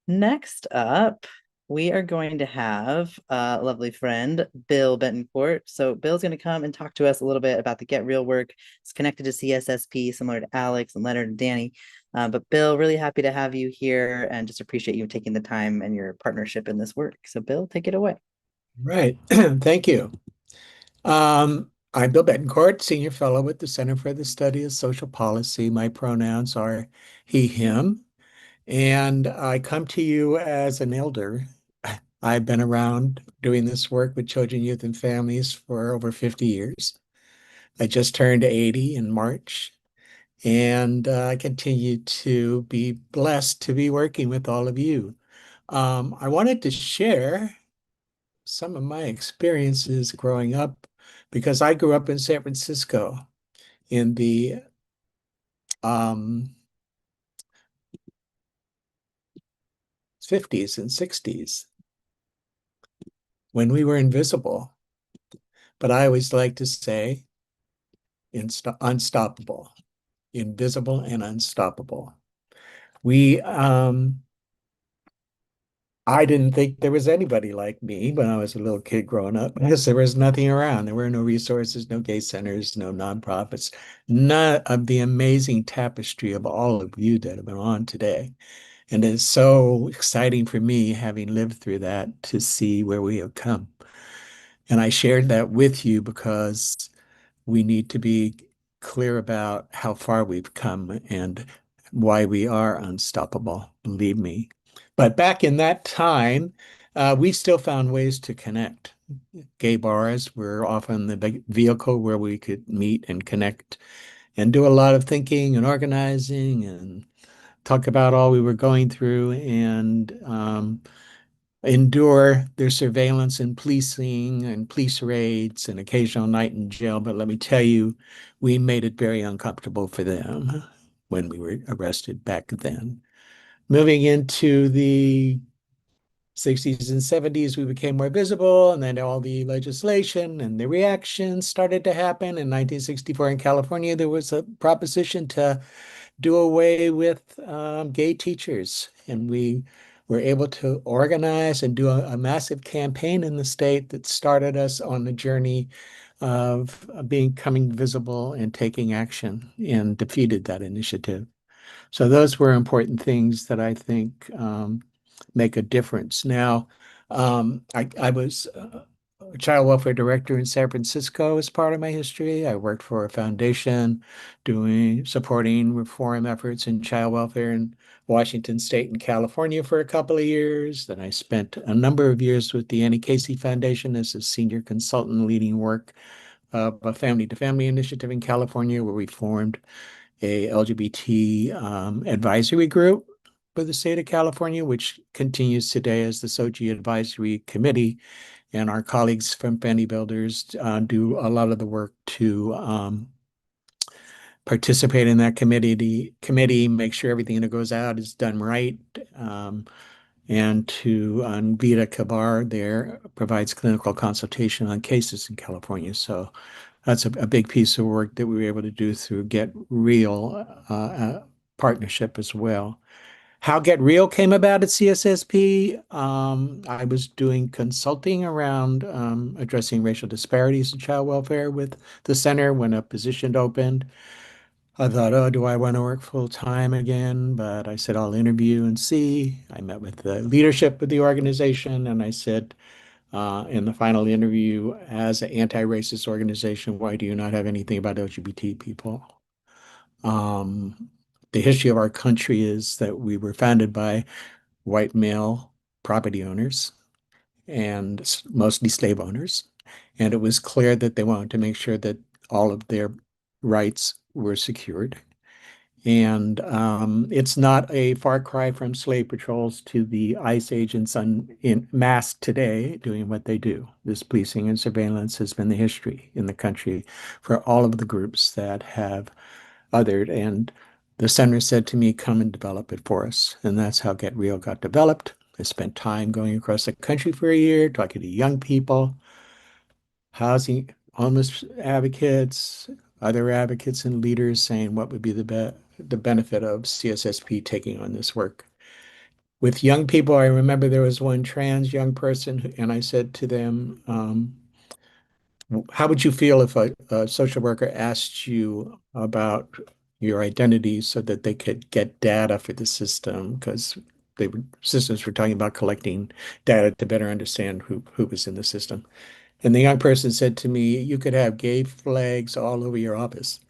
Next up, we are going to have a lovely friend, Bill Bettencourt. So Bill's going to come and talk to us a little bit about the Get Real work. It's connected to CSSP, similar to Alex and Leonard and Danny. But Bill, really happy to have you here and just appreciate you taking the time and your partnership in this work. So Bill, take it away. Right. Thank you. I'm Bill Bettencourt, Senior Fellow with the Center for the Study of Social Policy. My pronouns are he, him, and I come to you as an elder. I've been around doing this work with children, youth, and families for over 50 years. I just turned 80 in March, and I continue to be blessed to be working with all of you. I wanted to share some of my experiences growing up because I grew up in San Francisco in the um, 50s and 60s when we were invisible. But I always like to say unstoppable, invisible and unstoppable. We I didn't think there was anybody like me when I was a little kid growing up because there was nothing around. There were no resources, no gay centers, no nonprofits, none of the amazing tapestry of all of you that have been on today. And it's so exciting for me, having lived through that, to see where we have come. And I shared that with you because we need to be clear about how far we've come and why we are unstoppable, believe me. But back in that time, we still found ways to connect. Gay bars were often the big vehicle where we could meet and connect and do a lot of thinking and organizing and talk about all we were going through and endure their surveillance and policing and police raids and occasional night in jail. But let me tell you, we made it very uncomfortable for them when we were arrested back then. Moving into the 60s and 70s, we became more visible, and then all the legislation and the reactions started to happen. In 1964 in California, there was a proposition to do away with gay teachers. And we were able to organize and do a massive campaign in the state that started us on the journey of becoming visible and taking action and defeated that initiative. So those were important things that I think make a difference. Now, I was a child welfare director in San Francisco as part of my history. I worked for a foundation doing supporting reform efforts in child welfare in Washington State and California for a couple of years. Then I spent a number of years with the Annie Casey Foundation as a senior consultant leading work of a family to family initiative in California, where we formed a LGBT advisory group for the state of California, which continues today as the SOGI Advisory Committee. And our colleagues from Family Builders do a lot of the work to participate in that committee, make sure everything that goes out is done right. And to Vita Kabar there provides clinical consultation on cases in California. So that's a big piece of work that we were able to do through Get Real partnership as well. How Get Real came about at CSSP, I was doing consulting around addressing racial disparities in child welfare with the center when a position opened. I thought, oh, do I want to work full time again? But I said, I'll interview and see. I met with the leadership of the organization and I said, in the final interview, as an anti-racist organization, why do you not have anything about LGBT people? Um, the history of our country is that we were founded by white male property owners and mostly slave owners. And it was clear that they wanted to make sure that all of their rights were secured. And it's not a far cry from slave patrols to the ICE agents in mass today doing what they do. This policing and surveillance has been the history in the country for all of the groups that have othered. And the center said to me, come and develop it for us. And that's how Get Real got developed. I spent time going across the country for a year, talking to young people, housing, homeless advocates, other advocates and leaders saying what would be the benefit of CSSP taking on this work. With young people, I remember there was one trans young person, and I said to them, how would you feel if a social worker asked you about your identity so that they could get data for the system? Because systems were talking about collecting data to better understand who was in the system. And the young person said to me, you could have gay flags all over your office,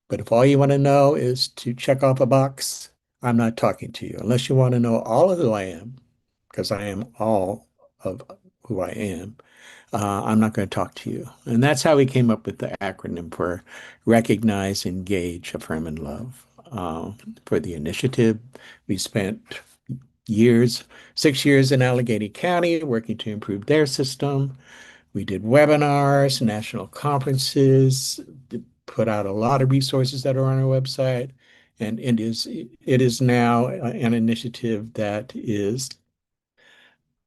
but if all you want to know is to check off a box, I'm not talking to you. Unless you want to know all of who I am, because I am all of who I am, I'm not going to talk to you. And that's how we came up with the acronym for Recognize, Engage, Affirm, and Love. For the initiative, we spent years, 6 years in Allegheny County working to improve their system. We did webinars, national conferences, put out a lot of resources that are on our website. And it is now an initiative that is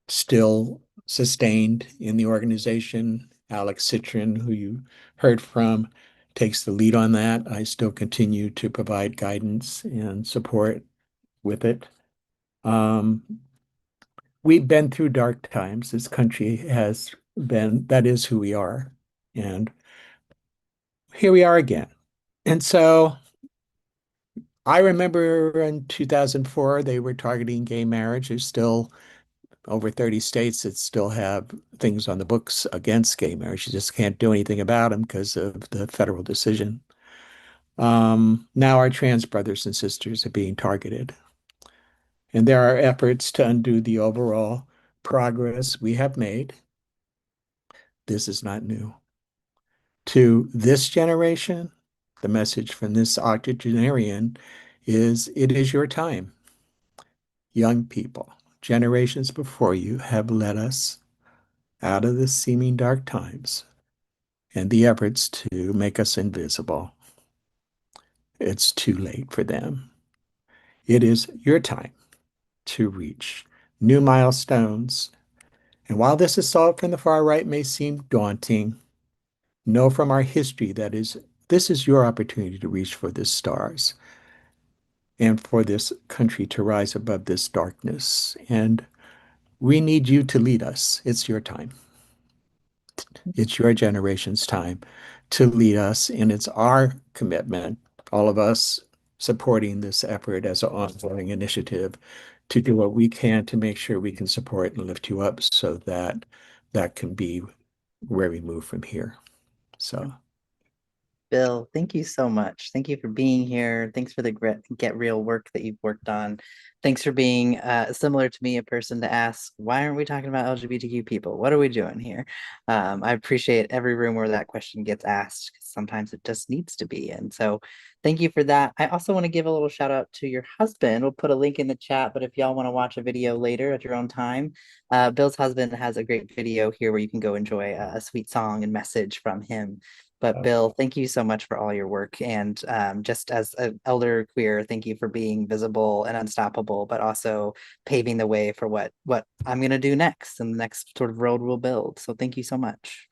still sustained in the organization. Alex Citrin, who you heard from, takes the lead on that. I still continue to provide guidance and support with it. Um, we've been through dark times. This country has been, that is who we are. And here we are again. And so I remember in 2004, they were targeting gay marriage. There's still over 30 states that still have things on the books against gay marriage. You just can't do anything about them because of the federal decision. Now our trans brothers and sisters are being targeted. And there are efforts to undo the overall progress we have made. This is not new. To this generation, the message from this octogenarian is it is your time. Young people, generations before you have led us out of the seeming dark times and the efforts to make us invisible. It's too late for them. It is your time to reach new milestones. And while this assault from the far right may seem daunting, know from our history that this is your opportunity to reach for the stars and for this country to rise above this darkness. And we need you to lead us. It's your time. It's your generation's time to lead us, and it's our commitment, all of us supporting this effort as an ongoing initiative, to do what we can to make sure we can support and lift you up so that that can be where we move from here. So Bill, thank you so much. Thank you for being here. Thanks for the Get Real work that you've worked on. Thanks for being similar to me, a person to ask, why aren't we talking about LGBTQ people? What are we doing here? I appreciate every room where that question gets asked, 'cause sometimes it just needs to be. And so thank you for that. I also want to give a little shout out to your husband. We'll put a link in the chat, but if y'all want to watch a video later at your own time, Bill's husband has a great video here where you can go enjoy a sweet song and message from him. But Bill, thank you so much for all your work. And just as an elder queer, thank you for being visible and unstoppable, but also paving the way for what I'm going to do next and the next sort of road we'll build. So thank you so much.